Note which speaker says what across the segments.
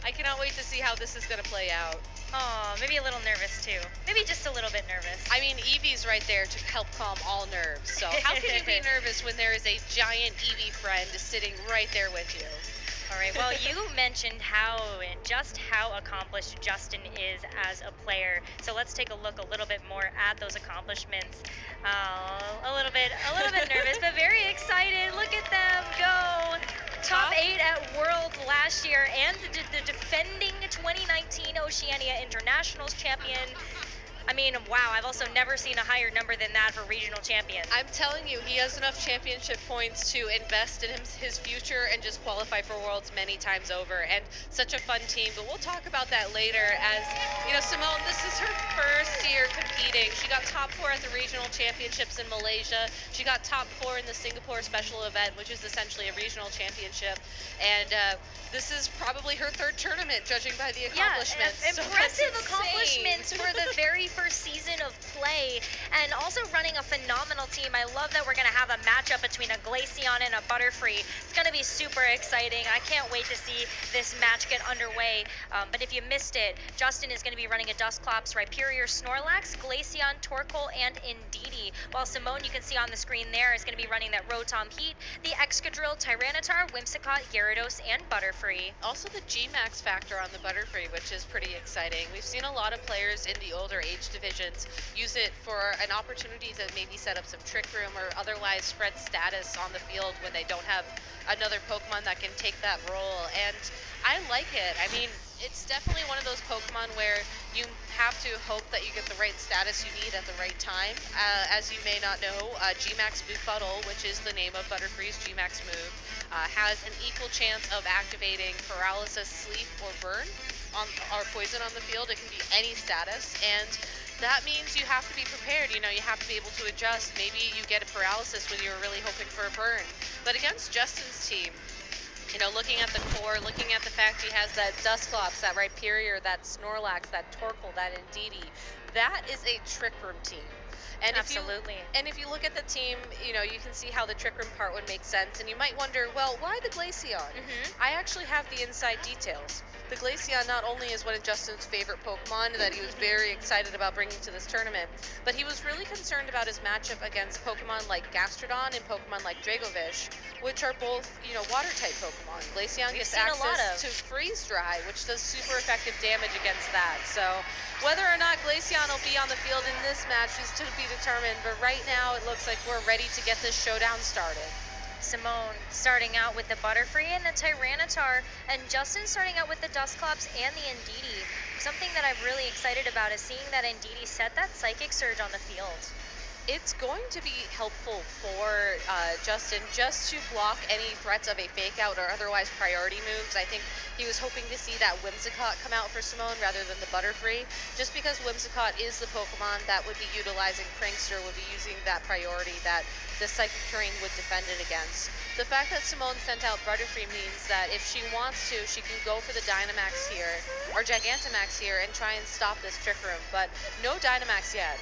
Speaker 1: I cannot wait to see how this is going to play out.
Speaker 2: Oh, maybe a little nervous too. Maybe just a little bit nervous.
Speaker 1: I mean, Eevee's right there to help calm all nerves. So how can you be nervous when there is a giant Eevee friend sitting right there with you?
Speaker 2: All right, well, you mentioned just how accomplished Justin is as a player. So let's take a look a little bit more at those accomplishments. A little bit nervous, but very excited. Look at them go. Top 8 at Worlds last year and the defending 2019 Oceania Internationals champion. I mean, wow, I've also never seen a higher number than that for regional champions.
Speaker 1: I'm telling you, he has enough championship points to invest in his future and just qualify for Worlds many times over. And such a fun team, but we'll talk about that later. As you know, Simone, this is her first year competing. She got top 4 at the regional championships in Malaysia. She got top 4 in the Singapore special event, which is essentially a regional championship. And this is probably her 3rd tournament, judging by the accomplishments.
Speaker 2: Yeah, impressive accomplishments for the very first season of play, and also running a phenomenal team. I love that we're going to have a matchup between a Glaceon and a Butterfree. It's going to be super exciting. I can't wait to see this match get underway. But if you missed it, Justin is going to be running a Dusclops, Rhyperior, Snorlax, Glaceon, Torkoal, and Indeedee. While Simone, you can see on the screen there, is going to be running that Rotom Heat, the Excadrill, Tyranitar, Whimsicott, Gyarados, and Butterfree.
Speaker 1: Also the G-Max factor on the Butterfree, which is pretty exciting. We've seen a lot of players in the older age divisions use it for an opportunity to maybe set up some Trick Room or otherwise spread status on the field when they don't have another Pokemon that can take that role. And I like it. I mean, it's definitely one of those Pokemon where you have to hope that you get the right status you need at the right time. As you may not know, G-Max Bootbottle, which is the name of Butterfree's G-Max move, has an equal chance of activating Paralysis, Sleep, or Burn or Poison on the field. It can be any status, and that means you have to be prepared. You know, you have to be able to adjust. Maybe you get a Paralysis when you're really hoping for a Burn. But against Justin's team, you know, looking at the core, looking at the fact he has that Dusclops, that Rhyperior, that Snorlax, that Torkoal, that Indeedee, that is a Trick Room team. And
Speaker 2: Absolutely.
Speaker 1: If you look at the team, you know, you can see how the Trick Room part would make sense. And you might wonder, well, why the Glaceon? I actually have the inside details. The Glaceon not only is one of Justin's favorite Pokemon that he was very excited about bringing to this tournament, but he was really concerned about his matchup against Pokemon like Gastrodon and Pokemon like Dragovish, which are both, you know, water-type Pokemon. Glaceon gets access to Freeze Dry, which does super effective damage against that. So whether or not Glaceon will be on the field in this match is to be determined, but right now it looks like we're ready to get this showdown started.
Speaker 2: Simone starting out with the Butterfree and the Tyranitar, and Justin starting out with the Dusclops and the Indeedee. Something that I'm really excited about is seeing that Indeedee set that Psychic Surge on the field.
Speaker 1: It's going to be helpful for Justin just to block any threats of a fake out or otherwise priority moves. I think he was hoping to see that Whimsicott come out for Simone rather than the Butterfree, just because Whimsicott is the Pokemon that would be utilizing Prankster, would be using that priority that the Psychic Terrain would defend it against. The fact that Simone sent out Butterfree means that if she wants to, she can go for the Dynamax here, or Gigantamax here, and try and stop this Trick Room, but no Dynamax yet.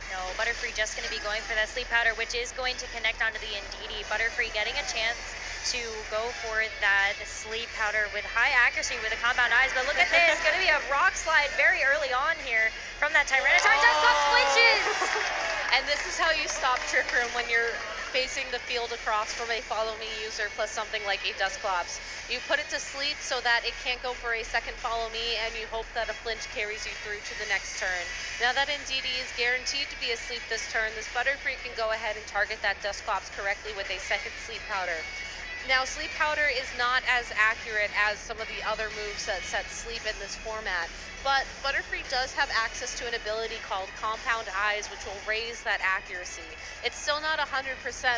Speaker 2: No, Butterfree just going to be going for that Sleep Powder, which is going to connect onto the Indeedee. Butterfree getting a chance to go for that Sleep Powder with high accuracy with the Compound Eyes. But look at this, going to be a Rock Slide very early on here from that Tyranitar. Dusclops flinches!
Speaker 1: And this is how you stop Trick Room when you're facing the field across from a Follow Me user plus something like a Dusclops. You put it to sleep so that it can't go for a second Follow Me, and you hope that a flinch carries you through to the next turn. Now that Indeedee is guaranteed to be asleep this turn, this Butterfree can go ahead and target that Dusclops correctly with a second Sleep Powder. Now, Sleep Powder is not as accurate as some of the other moves that set sleep in this format, but Butterfree does have access to an ability called Compound Eyes, which will raise that accuracy. It's still not 100%,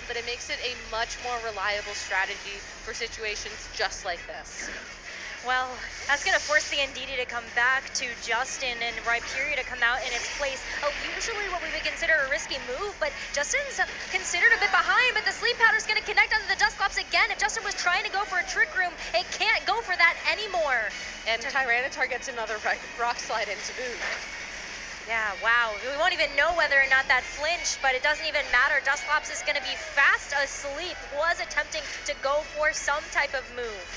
Speaker 1: but it makes it a much more reliable strategy for situations just like this.
Speaker 2: Well, that's going to force the Indeedee to come back to Justin and Rhyperior to come out in its place. Usually what we would consider a risky move, but Justin's considered a bit behind, but the Sleep Powder is going to connect onto the Dusclops again. If Justin was trying to go for a Trick Room, it can't go for that anymore.
Speaker 1: And Tyranitar gets another Rock Slide into boot.
Speaker 2: Yeah, wow. We won't even know whether or not that flinched, but it doesn't even matter. Dusclops is going to be fast asleep, was attempting to go for some type of move.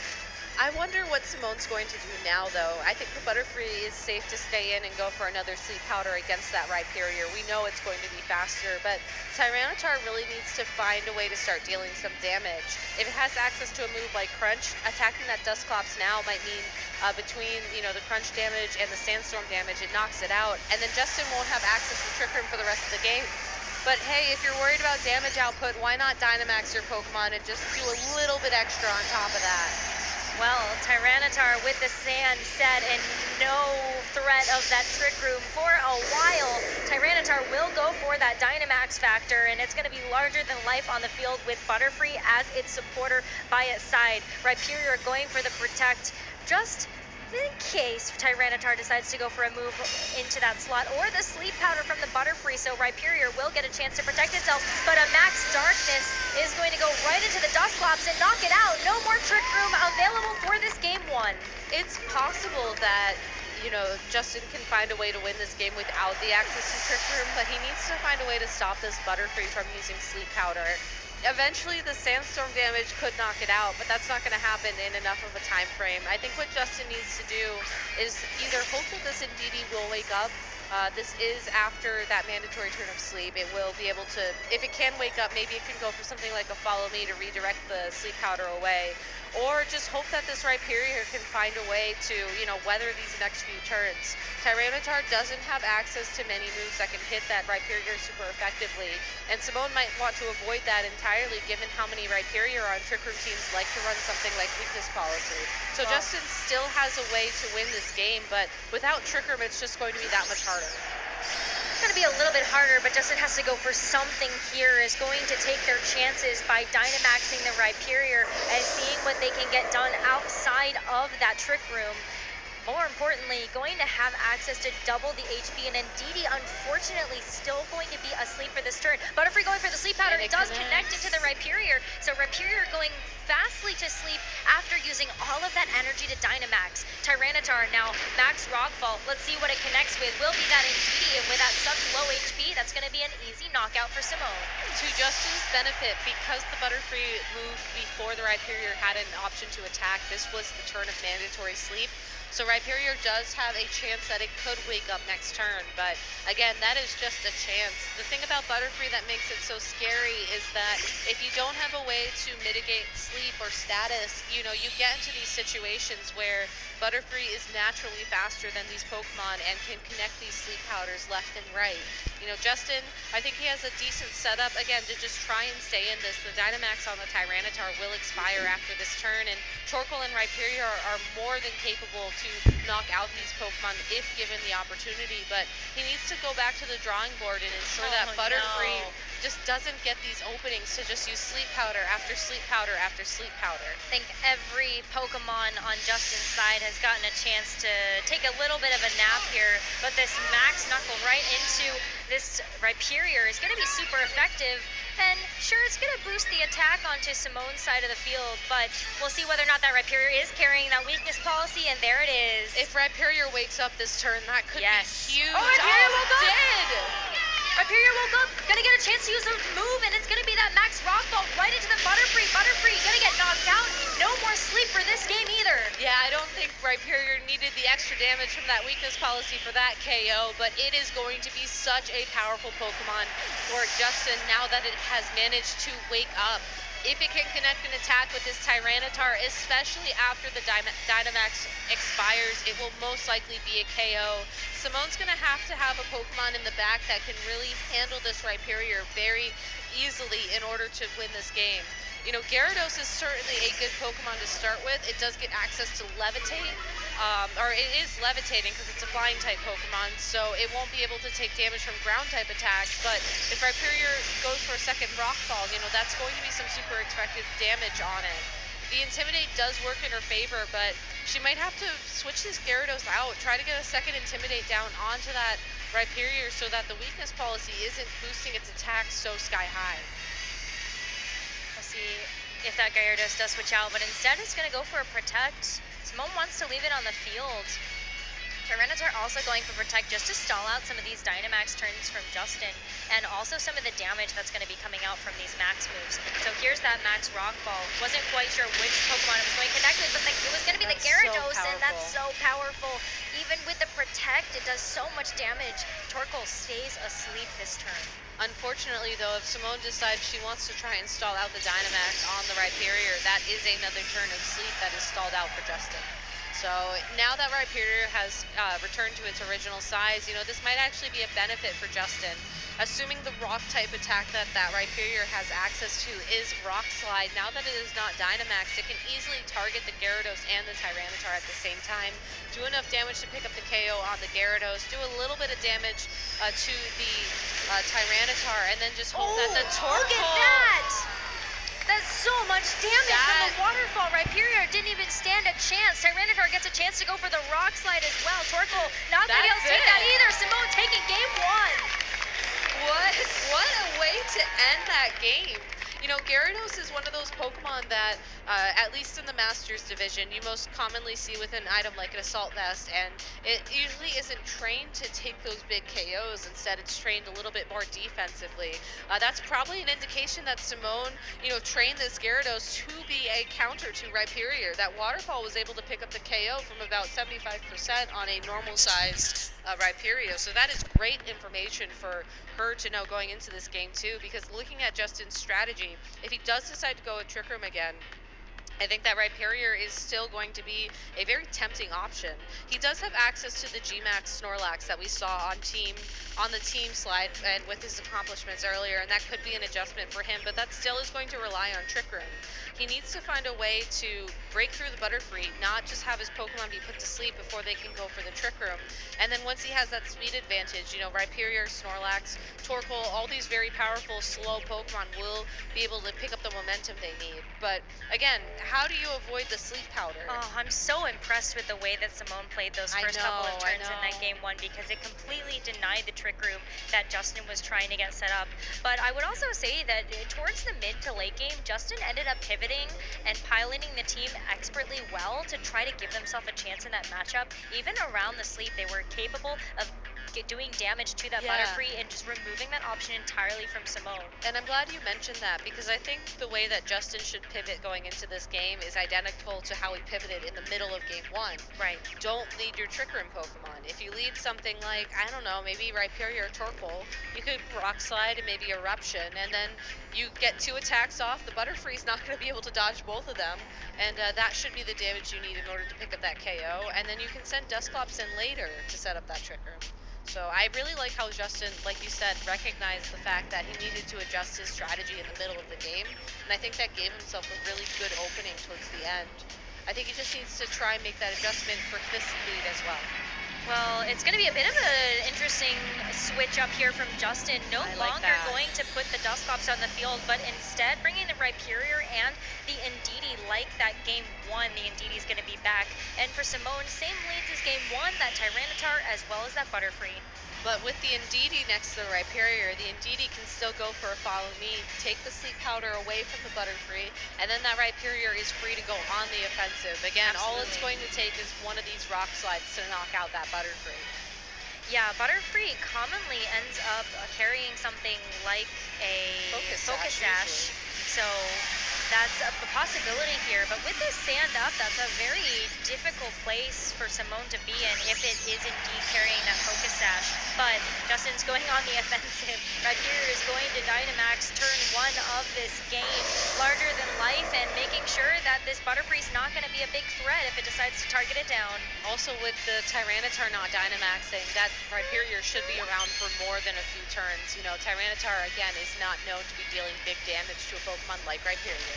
Speaker 1: I wonder what Simone's going to do now, though. I think the Butterfree is safe to stay in and go for another Sleep Powder against that Rhyperior. We know it's going to be faster, but Tyranitar really needs to find a way to start dealing some damage. If it has access to a move like Crunch, attacking that Dusclops now might mean between the Crunch damage and the Sandstorm damage, it knocks it out, and then Justin won't have access to Trick Room for the rest of the game. But hey, if you're worried about damage output, why not Dynamax your Pokemon and just do a little bit extra on top of that?
Speaker 2: Well, Tyranitar with the Sand set and no threat of that Trick Room for a while. Tyranitar will go for that Dynamax factor, and it's going to be larger than life on the field with Butterfree as its supporter by its side. Rhyperior going for the Protect, just in case Tyranitar decides to go for a move into that slot, or the Sleep Powder from the Butterfree, so Rhyperior will get a chance to protect itself, but a Max Darkness is going to go right into the Dusclops and knock it out. No more Trick Room available for this game one.
Speaker 1: It's possible that Justin can find a way to win this game without the access to Trick Room, but he needs to find a way to stop this Butterfree from using Sleep Powder. Eventually, the Sandstorm damage could knock it out, but that's not going to happen in enough of a time frame. I think what Justin needs to do is either hope that this Indeedee will wake up. This is after that mandatory turn of sleep. It will be able to, if it can wake up, maybe it can go for something like a Follow Me to redirect the Sleep Powder away. Or just hope that this Rhyperior can find a way to, weather these next few turns. Tyranitar doesn't have access to many moves that can hit that Rhyperior super effectively, and Simone might want to avoid that entirely given how many Rhyperior on Trick Room teams like to run something like Weakness Policy. So Justin still has a way to win this game, but without Trick Room, it's just going to be that much harder.
Speaker 2: It's going to be a little bit harder, but Justin has to go for something here, is going to take their chances by Dynamaxing the Rhyperior and seeing what they can get done outside of that Trick Room. More importantly, going to have access to double the HP, and Indeedee, unfortunately, still going to be asleep for this turn. Butterfree going for the Sleep Powder. It does connect into the Rhyperior, so Rhyperior going fastly to sleep after using all of that energy to Dynamax. Tyranitar now max Rockfall. Let's see what it connects with. Will be that Indeedee, and with that such low HP, that's going to be an easy knockout for Simone.
Speaker 1: To Justin's benefit, because the Butterfree moved before the Rhyperior had an option to attack, this was the turn of mandatory sleep. So Rhyperior does have a chance that it could wake up next turn, but again, that is just a chance. The thing about Butterfree that makes it so scary is that if you don't have a way to mitigate sleep or status, you get into these situations where Butterfree is naturally faster than these Pokemon and can connect these Sleep Powders left and right. Justin, I think he has a decent setup, again, to just try and stay in this. The Dynamax on the Tyranitar will expire after this turn, and Torkoal and Rhyperior are more than capable to knock out these Pokemon if given the opportunity, but he needs to go back to the drawing board and ensure that Butterfree just doesn't get these openings to just use Sleep Powder after Sleep Powder after Sleep Powder.
Speaker 2: I think every Pokemon on Justin's side has gotten a chance to take a little bit of a nap here, but this Max Knuckle right into this Rhyperior is going to be super effective. And sure, it's going to boost the attack onto Simone's side of the field, but we'll see whether or not that Rhyperior is carrying that Weakness Policy, and there it is.
Speaker 1: If Rhyperior wakes up this turn, that could be huge.
Speaker 2: Oh, Rhyperior woke up!
Speaker 1: Did!
Speaker 2: Rhyperior woke up, gonna get a chance to use a move, and it's gonna be that Max Rockfall right into the Butterfree. Butterfree gonna get knocked out. No more sleep for this game either.
Speaker 1: Yeah, I don't think Rhyperior needed the extra damage from that Weakness Policy for that KO, but it is going to be such a powerful Pokemon for Justin now that it has managed to wake up. If it can connect an attack with this Tyranitar, especially after the Dynamax expires, it will most likely be a KO. Simone's going to have a Pokemon in the back that can really handle this Rhyperior very easily in order to win this game. Gyarados is certainly a good Pokemon to start with. It does get access to Levitate, or it is levitating because it's a flying type Pokemon, so it won't be able to take damage from ground type attacks, but if Rhyperior goes for a second Rockfall, that's going to be some super effective damage on it. The Intimidate does work in her favor, but she might have to switch this Gyarados out, try to get a second Intimidate down onto that Rhyperior so that the Weakness Policy isn't boosting its attack so sky high.
Speaker 2: We'll see if that Gyarados does switch out, but instead it's going to go for a Protect. Simone wants to leave it on the field. Tyranitar also going for Protect just to stall out some of these Dynamax turns from Justin, and also some of the damage that's going to be coming out from these Max moves. So here's that Max Rock Ball. Wasn't quite sure which Pokemon it was going to connect with, but it was going to be the Gyarados, and that's so powerful. Even with the Protect, it does so much damage. Torkoal stays asleep this turn.
Speaker 1: Unfortunately, though, if Simone decides she wants to try and stall out the Dynamax on the Rhyperior, that is another turn of sleep that is stalled out for Justin. So now that Rhyperior has returned to its original size, this might actually be a benefit for Justin. Assuming the rock type attack that Rhyperior has access to is Rock Slide, now that it is not Dynamax, it can easily target the Gyarados and the Tyranitar at the same time, do enough damage to pick up the KO on the Gyarados, do a little bit of damage to the Tyranitar, and then just hope that the Torkoal...
Speaker 2: Look at that! That's so much damage from the waterfall. Rhyperior didn't even stand a chance. Tyranitar gets a chance to go for the Rock Slide as well. Torkoal not going to be able to take that either. Simone taking game 1.
Speaker 1: What a way to end that game. Gyarados is one of those Pokemon that, at least in the Masters division, you most commonly see with an item like an Assault Vest, and it usually isn't trained to take those big KOs. Instead, it's trained a little bit more defensively. That's probably an indication that Simone, trained this Gyarados to be a counter to Rhyperior. That Waterfall was able to pick up the KO from about 75% on a normal-sized Rhyperior. So that is great information for her to know going into this game, too, because looking at Justin's strategy, if he does decide to go with Trick Room again, I think that Rhyperior is still going to be a very tempting option. He does have access to the G-Max Snorlax that we saw on the team slide and with his accomplishments earlier, and that could be an adjustment for him, but that still is going to rely on Trick Room. He needs to find a way to break through the Butterfree, not just have his Pokemon be put to sleep before they can go for the Trick Room. And then once he has that speed advantage, Rhyperior, Snorlax, Torkoal, all these very powerful, slow Pokemon will be able to pick up the momentum they need. But again, how do you avoid the sleep powder?
Speaker 2: Oh, I'm so impressed with the way that Simone played those first couple of turns in that game 1, because it completely denied the Trick Room that Justin was trying to get set up. But I would also say that towards the mid to late game, Justin ended up pivoting and piloting the team expertly well to try to give themselves a chance in that matchup. Even around the sleep, they were capable of doing damage to that Butterfree and just removing that option entirely from Simone.
Speaker 1: And I'm glad you mentioned that, because I think the way that Justin should pivot going into this game is identical to how he pivoted in the middle of game 1.
Speaker 2: Right.
Speaker 1: Don't lead your Trick Room Pokemon. If you lead something like, I don't know, maybe Rhyperior or Torkoal, you could Rock Slide and maybe Eruption, and then you get 2 attacks off. The Butterfree's not going to be able to dodge both of them, and that should be the damage you need in order to pick up that KO, and then you can send Dusclops in later to set up that Trick Room. So I really like how Justin, like you said, recognized the fact that he needed to adjust his strategy in the middle of the game, and I think that gave himself a really good opening towards the end. I think he just needs to try and make that adjustment for this lead as well.
Speaker 2: Well, it's going to be a bit of an interesting switch up here from Justin. No longer going to put the Dusclops on the field, but instead bringing the Rhyperior and the Indeedee like that game 1. The Indeedee's going to be back. And for Simone, same leads as game 1, that Tyranitar as well as that Butterfree.
Speaker 1: But with the Indeedee next to the Rhyperior, the Indeedee can still go for a follow me, take the sleep powder away from the Butterfree, and then that Rhyperior is free to go on the offensive. Again, all it's going to take is one of these Rock Slides to knock out that Butterfree.
Speaker 2: Yeah, Butterfree commonly ends up carrying something like a Focus Sash. So that's a possibility here. But with this stand up, that's a very difficult place for Simone to be in if it is indeed carrying that Focus Sash. But Justin's going on the offensive. Rhyperior is going to Dynamax turn 1 of this game. Larger than life, and making sure that this Butterfree's not going to be a big threat if it decides to target it down.
Speaker 1: Also, with the Tyranitar not Dynamaxing, that Rhyperior should be around for more than a few turns. Tyranitar, again, is not known to be dealing big damage to a Pokemon like Rhyperior.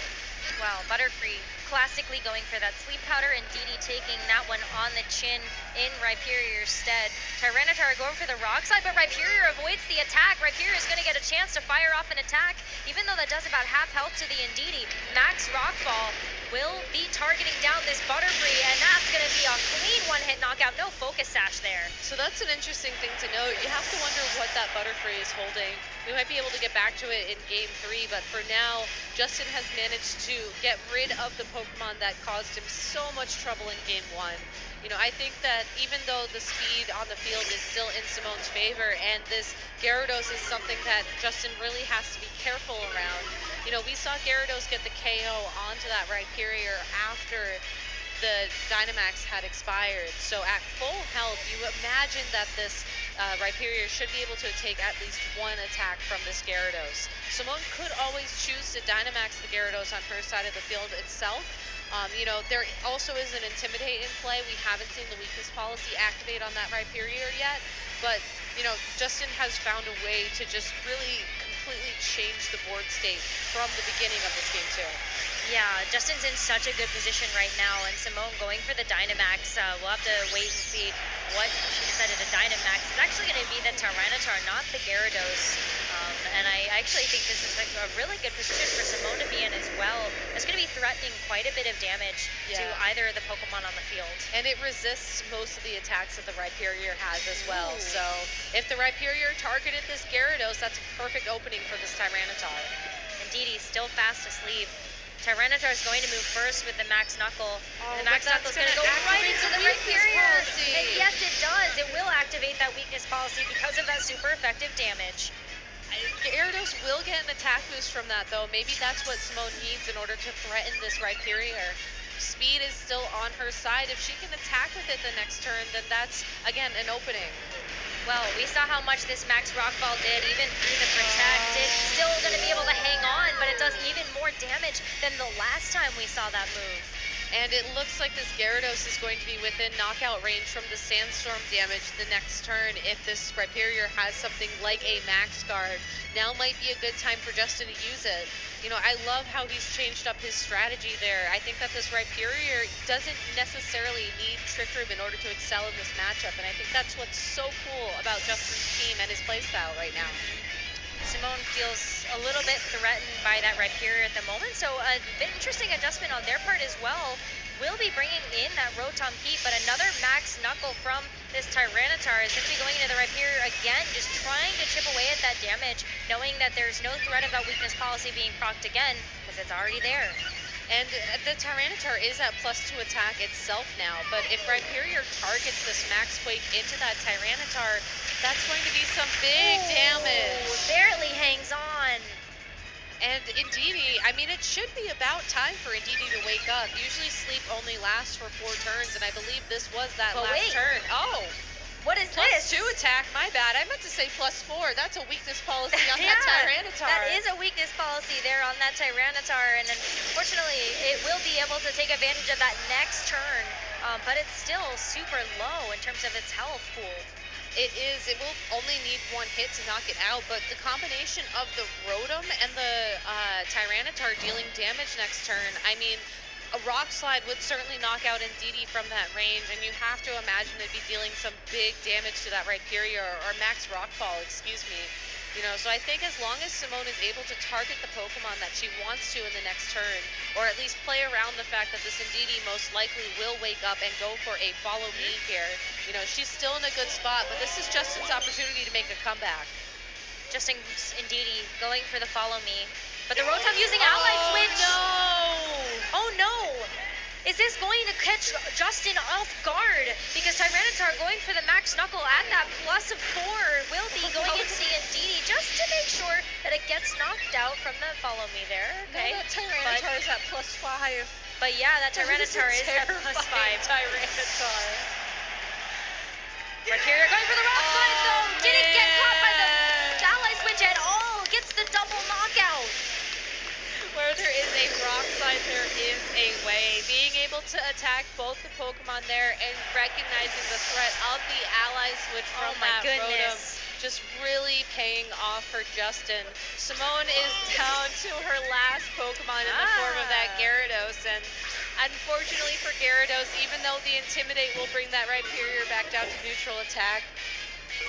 Speaker 2: Wow, Butterfree classically going for that sleep powder, and Indeedee taking that one on the chin in Rhyperior's stead. Tyranitar going for the Rock Slide, but Rhyperior avoids the attack. Rhyperior is going to get a chance to fire off an attack, even though that does about half health to the Indeedee. Max Rockfall will be targeting down this Butterfree, and that's going to be a clean one-hit knockout. No Focus Sash there.
Speaker 1: So that's an interesting thing to note. You have to wonder what that Butterfree is holding. We might be able to get back to it in game 3, but for now, Justin has managed to get rid of the Pokemon that caused him so much trouble in game 1. I think that even though the speed on the field is still in Simone's favor, and this Gyarados is something that Justin really has to be careful around. We saw Gyarados get the KO onto that Rhyperior after the Dynamax had expired. So at full health, you imagine that this Rhyperior should be able to take at least one attack from this Gyarados. Simone could always choose to Dynamax the Gyarados on her side of the field itself. There also is an Intimidate in play. We haven't seen the weakness policy activate on that Rhyperior yet, but, Justin has found a way to just really completely change the board state from the beginning of this game, too.
Speaker 2: Yeah, Justin's in such a good position right now, and Simone going for the Dynamax. We'll have to wait and see what she decided to Dynamax. It's actually going to be the Tyranitar, not the Gyarados. And I actually think this is like a really good position for Simone to be in as well. It's going to be threatening quite a bit of damage to either of the Pokemon on the field.
Speaker 1: And it resists most of the attacks that the Rhyperior has as well. So if the Rhyperior targeted this Gyarados, that's a perfect opening for this Tyranitar.
Speaker 2: Indeed, he's still fast asleep. Tyranitar is going to move first with the Max Knuckle.
Speaker 1: Oh,
Speaker 2: the Max Knuckle is going to go right into the Rhyperior. And yes, it does. It will activate that weakness policy because of that super effective damage.
Speaker 1: Gyarados will get an attack boost from that, though. Maybe that's what Simone needs in order to threaten this Rhyperior. Speed is still on her side. If she can attack with it the next turn, then that's, again, an opening.
Speaker 2: Well, we saw how much this Max Rockball did, even through the Protect. It's still going to be able to hang on, but it does even more damage than the last time we saw that move.
Speaker 1: And it looks like this Gyarados is going to be within knockout range from the Sandstorm damage the next turn. If this Rhyperior has something like a Max Guard, now might be a good time for Justin to use it. I love how he's changed up his strategy there. I think that this Rhyperior doesn't necessarily need Trick Room in order to excel in this matchup, and I think that's what's so cool about Justin's team and his playstyle right now.
Speaker 2: Simone feels a little bit threatened by that Rhyperior at the moment, so a bit interesting adjustment on their part as well. Will be bringing in that Rotom Heat, but another Max Knuckle from this Tyranitar is going to be going into the Rhyperior again, just trying to chip away at that damage, knowing that there's no threat of that weakness policy being procced again, because it's already there.
Speaker 1: And the Tyranitar is at +2 attack itself now, but if Rhyperior targets this Max Quake into that Tyranitar, that's going to be some big damage.
Speaker 2: Barely hangs on.
Speaker 1: And Indeedee, it should be about time for Indeedee to wake up. Usually sleep only lasts for 4 turns, and I believe this was that last turn. Oh!
Speaker 2: What is this?
Speaker 1: +2 attack, my bad. I meant to say +4. That's a weakness policy on that Tyranitar.
Speaker 2: That is a weakness policy there on that Tyranitar, and unfortunately, it will be able to take advantage of that next turn, but it's still super low in terms of its health pool.
Speaker 1: It is. It will only need 1 hit to knock it out, but the combination of the Rotom and the Tyranitar dealing damage next turn, a Rock Slide would certainly knock out Indeedee from that range, and you have to imagine it'd be dealing some big damage to that Rhyperior, or Max Rockfall, excuse me. So I think as long as Simone is able to target the Pokemon that she wants to in the next turn, or at least play around the fact that this Indeedee most likely will wake up and go for a follow me here, she's still in a good spot, but this is Justin's opportunity to make a comeback.
Speaker 2: Justin Indeedee going for the follow me, but the Rotom using Ally Switch.
Speaker 1: No!
Speaker 2: Oh no! Is this going to catch Justin off guard? Because Tyranitar going for the Max Knuckle at that +4 will be going into the Indeedee just to make sure that it gets knocked out from the follow me there. Okay.
Speaker 1: No, that Tyranitar is at +5.
Speaker 2: But yeah, that Tyranitar is at +5.
Speaker 1: Tyranitar.
Speaker 2: Rhyperior going for the Rock Slide though. Didn't get caught by the Ally Switch at all. Gets the double knockout.
Speaker 1: Where there is a Rock Slide, there is a way. Being able to attack both the Pokemon there and recognizing the threat of the Ally Switch from that Rotom, just really paying off for Justin. Simone is down to her last Pokemon in the form of that Gyarados, and unfortunately for Gyarados, even though the Intimidate will bring that Rhyperior back down to neutral attack,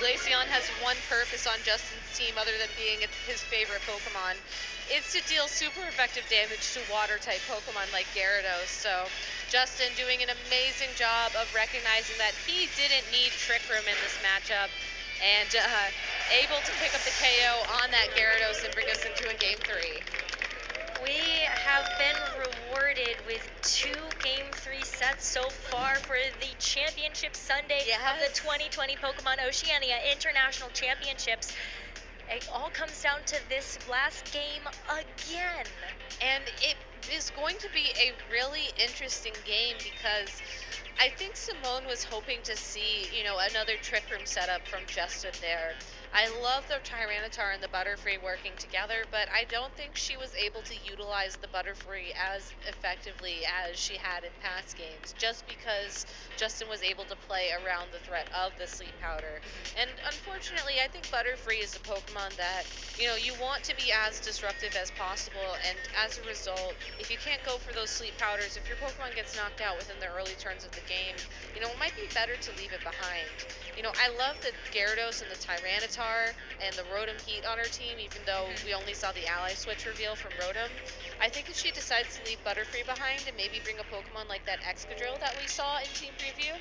Speaker 1: Glaceon has one purpose on Justin's team other than being his favorite Pokemon. It's to deal super effective damage to water-type Pokemon like Gyarados. So Justin doing an amazing job of recognizing that he didn't need Trick Room in this matchup, and able to pick up the KO on that Gyarados and bring us into a Game 3.
Speaker 2: We have been rewarded with 2 Game 3 sets so far for the Championship Sunday of the
Speaker 1: Yes.
Speaker 2: 2020 Pokemon Oceania International Championships. It all comes down to this last game again.
Speaker 1: And it is going to be a really interesting game because I think Simone was hoping to see, another Trick Room setup from Justin there. I love the Tyranitar and the Butterfree working together, but I don't think she was able to utilize the Butterfree as effectively as she had in past games, just because Justin was able to play around the threat of the Sleep Powder. And unfortunately, I think Butterfree is a Pokemon that, you want to be as disruptive as possible, and as a result, if you can't go for those Sleep Powders, if your Pokemon gets knocked out within the early turns of the game, it might be better to leave it behind. I love the Gyarados and the Tyranitar and the Rotom Heat on her team, even though we only saw the ally switch reveal from Rotom. I think if she decides to leave Butterfree behind and maybe bring a Pokemon like that Excadrill that we saw in Team Preview,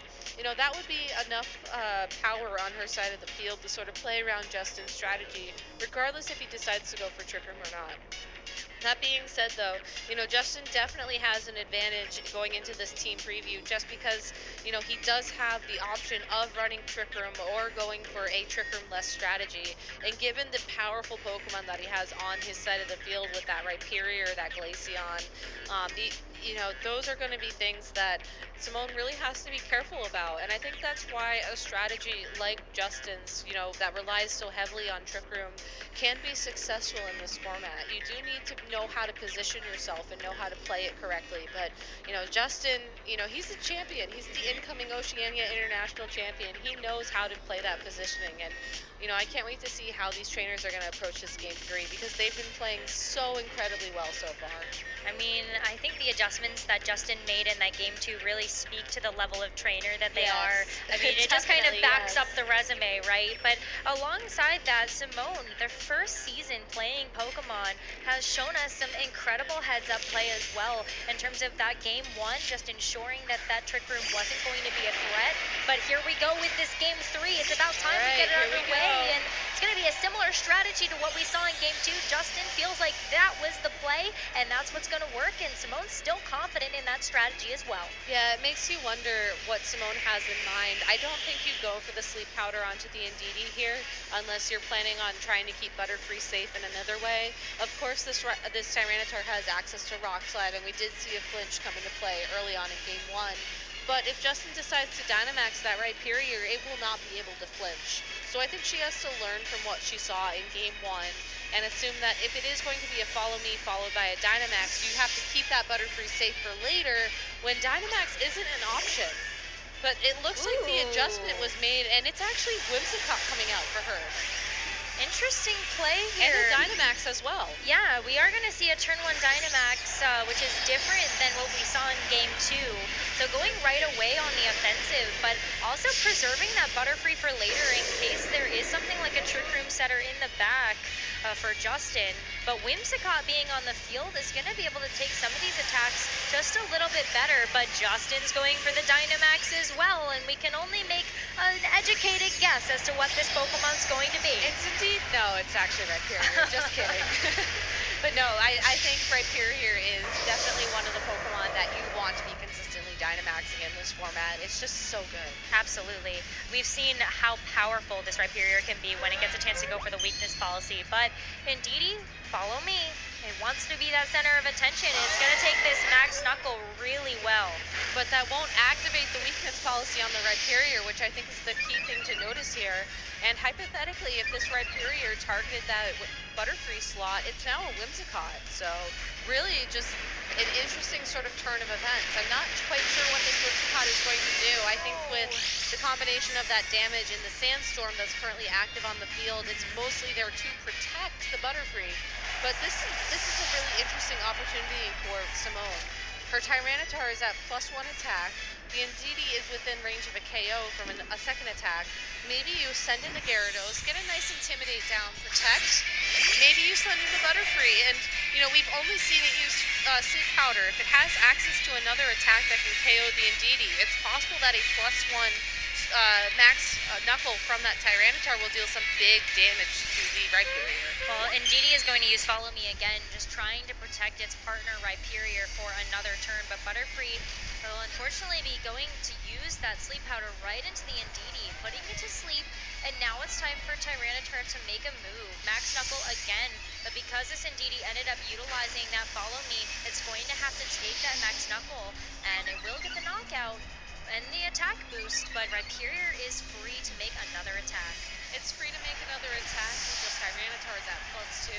Speaker 1: that would be enough power on her side of the field to sort of play around Justin's strategy, regardless if he decides to go for Trick Room or not. That being said, though, Justin definitely has an advantage going into this team preview just because, he does have the option of running Trick Room or going for a Trick Room less strategy. And given the powerful Pokemon that he has on his side of the field with that Rhyperior, that Glaceon, those are going to be things that Simone really has to be careful about. And I think that's why a strategy like Justin's, that relies so heavily on Trick Room can be successful in this format. You do need to know how to position yourself and know how to play it correctly. But, Justin, he's the champion. He's the incoming Oceania International Champion. He knows how to play that positioning. And, I can't wait to see how these trainers are going to approach this Game 3 because they've been playing so incredibly well so far.
Speaker 2: I mean, I think the adjustments that Justin made in that Game 2 really speak to the level of trainer that they are. I mean, it just kind of backs up the resume, right? But alongside that, Simone, their first season playing Pokemon, has shown us some incredible heads-up play as well in terms of that Game 1, just ensuring that that Trick Room wasn't going to be a threat. But here we go with this Game 3. It's about time to get it underway, and it's going to be a similar strategy to what we saw in Game 2. Justin feels like that was the play, and that's what's going to work, and Simone's still confident in that strategy as well.
Speaker 1: Yeah, it makes you wonder what Simone has in mind. I don't think you go for the Sleep Powder onto the Indeedee here unless you're planning on trying to keep Butterfree safe in another way. Of course, this Tyranitar has access to Rock Slide, and we did see a flinch come into play early on in Game 1. But if Justin decides to Dynamax that Rhyperior, it will not be able to flinch. So I think she has to learn from what she saw in Game 1 and assume that if it is going to be a Follow Me followed by a Dynamax, you have to keep that Butterfree safe for later when Dynamax isn't an option. But it looks like the adjustment was made, and it's actually Whimsicott coming out for her.
Speaker 2: Interesting play here.
Speaker 1: And a Dynamax as well.
Speaker 2: Yeah, we are going to see a turn 1 Dynamax, which is different than what we saw in Game 2. So going right away on the offensive, but also preserving that Butterfree for later in case there is something like a Trick Room setter in the back for Justin. But Whimsicott being on the field is going to be able to take some of these attacks just a little bit better. But Justin's going for the Dynamax as well, and we can only make an educated guess as to what this Pokemon's going to be.
Speaker 1: It's indeed, no, it's actually Rhyperior, just kidding. But no, I think Rhyperior is definitely one of the Pokemon that you want to be consistently Dynamaxing in this format. It's just so good.
Speaker 2: Absolutely. We've seen how powerful this Rhyperior can be when it gets a chance to go for the weakness policy. But Indeedee, follow me. It wants to be that center of attention. It's going to take this Max Knuckle really well.
Speaker 1: But that won't activate the weakness policy on the Rhyperior, which I think is the key thing to notice here. And hypothetically, if this Rhyperior targeted that Butterfree slot, it's now a Whimsicott. So really just an interesting sort of turn of events. I'm not quite sure what this Whimsicott is going to do. I think with the combination of that damage and the Sandstorm that's currently active on the field, it's mostly there to protect the Butterfree. But this is a really interesting opportunity for Simone. Her Tyranitar is at +1 attack. The Indeedee is within range of a KO from a second attack. Maybe you send in the Gyarados, get a nice Intimidate down, protect. Maybe you send in the Butterfree, and we've only seen it use Sleep Powder. If it has access to another attack that can KO the Indeedee, it's possible that a +1 Max Knuckle from that Tyranitar will deal some big damage to the the Rhyperior.
Speaker 2: Well, Indeedee is going to use Follow Me again, just trying to protect its partner Rhyperior for another turn, but Butterfree will unfortunately be going to use that Sleep Powder right into the Indeedee, putting it to sleep, and now it's time for Tyranitar to make a move. Max Knuckle again, but because this Indeedee ended up utilizing that Follow Me, it's going to have to take that Max Knuckle, and it will get the knockout and the attack boost, but Rhyperior is free to make another attack.
Speaker 1: It's free to make another attack because Tyranitar is at +2.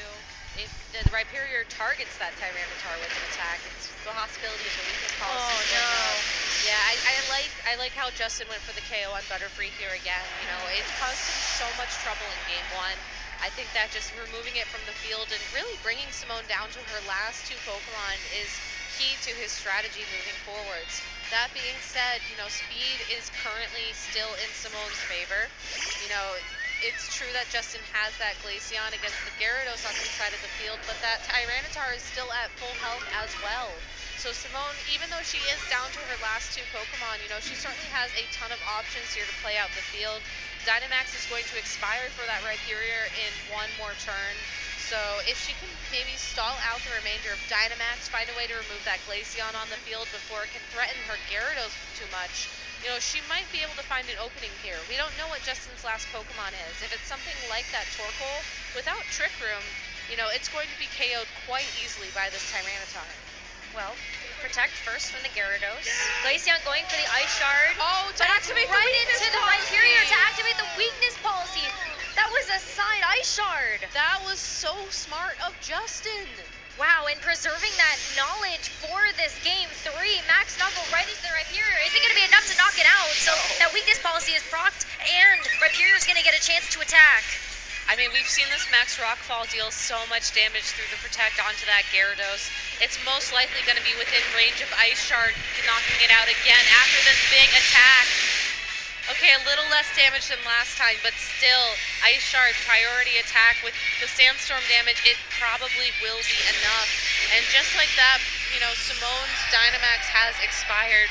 Speaker 1: If the Rhyperior targets that Tyranitar with an attack, it's the possibility of a weakness policy.
Speaker 2: Oh no.
Speaker 1: Yeah, I like how Justin went for the KO on Butterfree here again. You know, it caused him so much trouble in game 1. I think that just removing it from the field and really bringing Simone down to her last 2 Pokemon is key to his strategy moving forwards. That being said, you know, speed is currently still in Simone's favor. You know, it's true that Justin has that Glaceon against the Gyarados on his side of the field, but that Tyranitar is still at full health as well. So Simone, even though she is down to her last 2 Pokemon, you know, she certainly has a ton of options here to play out the field. Dynamax is going to expire for that Rhyperior in 1 more turn. So if she can maybe stall out the remainder of Dynamax, find a way to remove that Glaceon on the field before it can threaten her Gyarados too much, you know, she might be able to find an opening here. We don't know what Justin's last Pokemon is. If it's something like that Torkoal, without Trick Room, you know, it's going to be KO'd quite easily by this Tyranitar.
Speaker 2: Well, protect first from the Gyarados. Glaceon going for the Ice Shard.
Speaker 1: Oh, to activate
Speaker 2: right
Speaker 1: the weakness
Speaker 2: into the
Speaker 1: policy.
Speaker 2: Rhyperior to activate the weakness policy. That was a side Ice Shard.
Speaker 1: That was so smart of Justin.
Speaker 2: Wow, and preserving that knowledge for this game 3. Max Knuckle right into the Rhyperior. Is it going to be enough to knock it out? So that weakness policy is procced, and Rhyperior is going to get a chance to attack.
Speaker 1: I mean, we've seen this Max Rockfall deal so much damage through the Protect onto that Gyarados. It's most likely going to be within range of Ice Shard, knocking it out again after this big attack. Okay, a little less damage than last time, but still, Ice Shard priority attack with the Sandstorm damage, it probably will be enough. And just like that, you know, Simone's Dynamax has expired,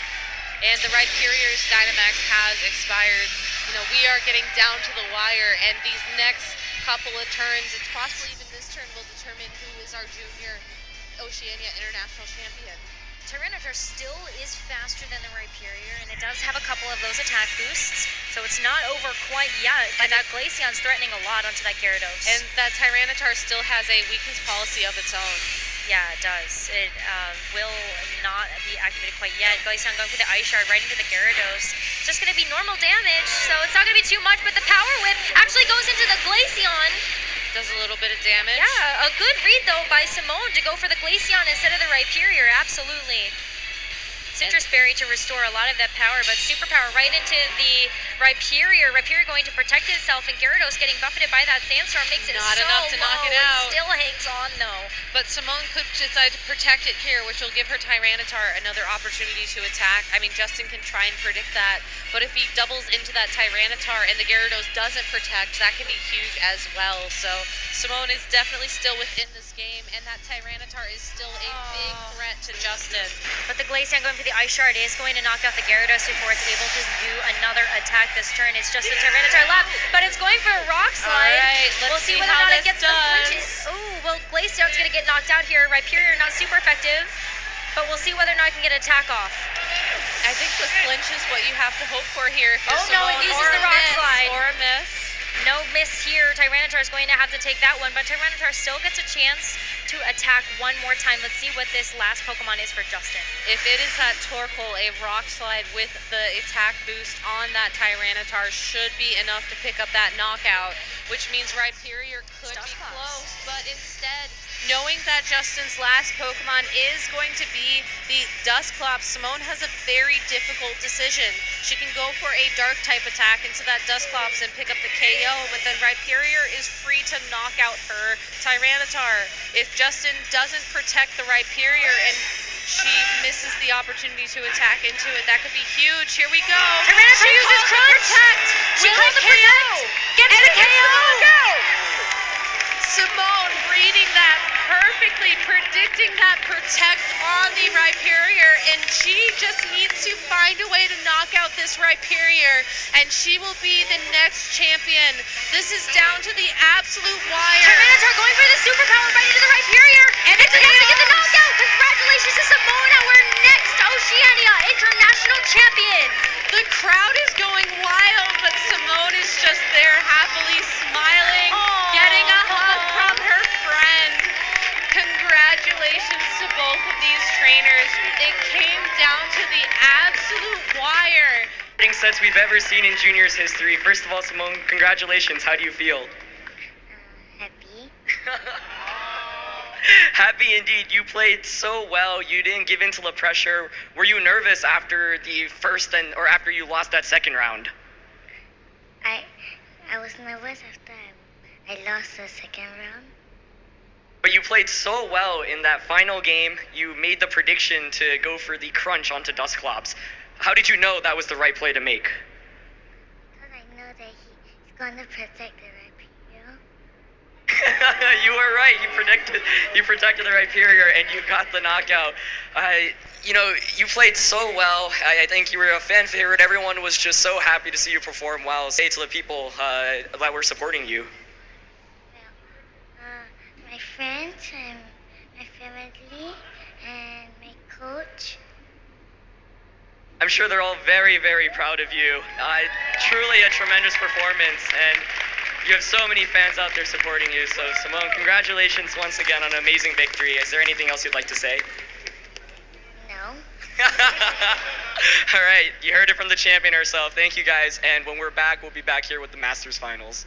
Speaker 1: and the Rhyperior's Dynamax has expired. You know, we are getting down to the wire, and these next couple of turns, it's possibly even this turn, will determine who is our junior Oceania International Champion.
Speaker 2: Tyranitar still is faster than the Rhyperior, and it does have a couple of those attack boosts, so it's not over quite yet, but that Glaceon's threatening a lot onto that Gyarados.
Speaker 1: And that Tyranitar still has a weakness policy of its own.
Speaker 2: Yeah, it does. It will not be activated quite yet. Glaceon going for the Ice Shard right into the Gyarados. It's just going to be normal damage, so it's not going to be too much, but the Power Whip actually goes into the Glaceon.
Speaker 1: Does a little bit of damage.
Speaker 2: Yeah, a good read, though, by Simone to go for the Glaceon instead of the Rhyperior. Absolutely. Citrus Berry to restore a lot of that power, but Super Power right into the Rhyperior. Rhyperior going to protect itself, and Gyarados getting buffeted by that Sandstorm makes it
Speaker 1: Not
Speaker 2: so
Speaker 1: enough to knock it
Speaker 2: low.
Speaker 1: out.
Speaker 2: It still hangs on, though.
Speaker 1: But Simone could decide to protect it here, which will give her Tyranitar another opportunity to attack. I mean, Justin can try and predict that, but if he doubles into that Tyranitar and the Gyarados doesn't protect, that can be huge as well. So Simone is definitely still within this game, and that Tyranitar is still a big threat to Justin.
Speaker 2: But the Glaceon going for the Ice Shard is going to knock out the Gyarados before it's able to do another attack this turn. It's just the Tyranitar left, but it's going for a Rock Slide.
Speaker 1: All right,
Speaker 2: we'll see whether or not it gets the flinches. Oh, well, Glaceon's going to get knocked out here. Rhyperior not super effective, but we'll see whether or not it can get an attack off.
Speaker 1: I think the flinch is what you have to hope for here. If you're
Speaker 2: no, it
Speaker 1: Simone,
Speaker 2: uses
Speaker 1: or
Speaker 2: the Rock
Speaker 1: miss,
Speaker 2: Slide.
Speaker 1: Or a miss.
Speaker 2: No miss here. Tyranitar is going to have to take that one, but Tyranitar still gets a chance to attack one more time. Let's see what this last Pokemon is for Justin.
Speaker 1: If it is that Torkoal, a Rock Slide with the attack boost on that Tyranitar should be enough to pick up that knockout, which means Rhyperior could be close, but instead, knowing that Justin's last Pokemon is going to be the Dusclops, Simone has a very difficult decision. She can go for a Dark type attack into that Dusclops and pick up the KO, but then Rhyperior is free to knock out her Tyranitar. If Justin doesn't protect the Rhyperior and she misses the opportunity to attack into it, that could be huge. Here we go.
Speaker 2: Tyranitar uses Crunch.
Speaker 1: Protect.
Speaker 2: She calls the Protect. Gets the KO.
Speaker 1: Simone reading that perfectly, predicting that protect on the Rhyperior, and she just needs to find a way to knock out this Rhyperior, and she will be the next champion. This is down to the absolute wire.
Speaker 2: Tyranitar going for the superpower right into the Rhyperior, and it's enough to get the knockout. Congratulations to Simone, our next Oceania International Champion.
Speaker 1: The crowd is going wild, but Simone is just there happily smiling, getting a hug from her friend. Congratulations to both of these trainers. It came down to the absolute wire.
Speaker 3: Sets we've ever seen in juniors history. First of all, Simone, congratulations. How do you feel?
Speaker 2: Happy.
Speaker 3: Happy indeed. You played so well. You didn't give in to the pressure. Were you nervous after the first or after you lost that second round?
Speaker 4: I was nervous after I lost the second round.
Speaker 3: But you played so well in that final game. You made the prediction to go for the crunch onto Dusclops. How did you know that was the right play to make?
Speaker 4: Because I know that he's going to protect the Rhyperior.
Speaker 3: You were right. You protected the Rhyperior, and you got the knockout. You played so well. I think you were a fan favorite. Everyone was just so happy to see you perform well. Say to the people that were supporting you.
Speaker 4: Well, my friends and my family and my coach.
Speaker 3: I'm sure they're all very, very proud of you. Truly a tremendous performance, and you have so many fans out there supporting you. So, Simone, congratulations once again on an amazing victory. Is there anything else you'd like to say?
Speaker 4: No.
Speaker 3: All right, you heard it from the champion herself. Thank you, guys. And when we're back, we'll be back here with the Masters Finals.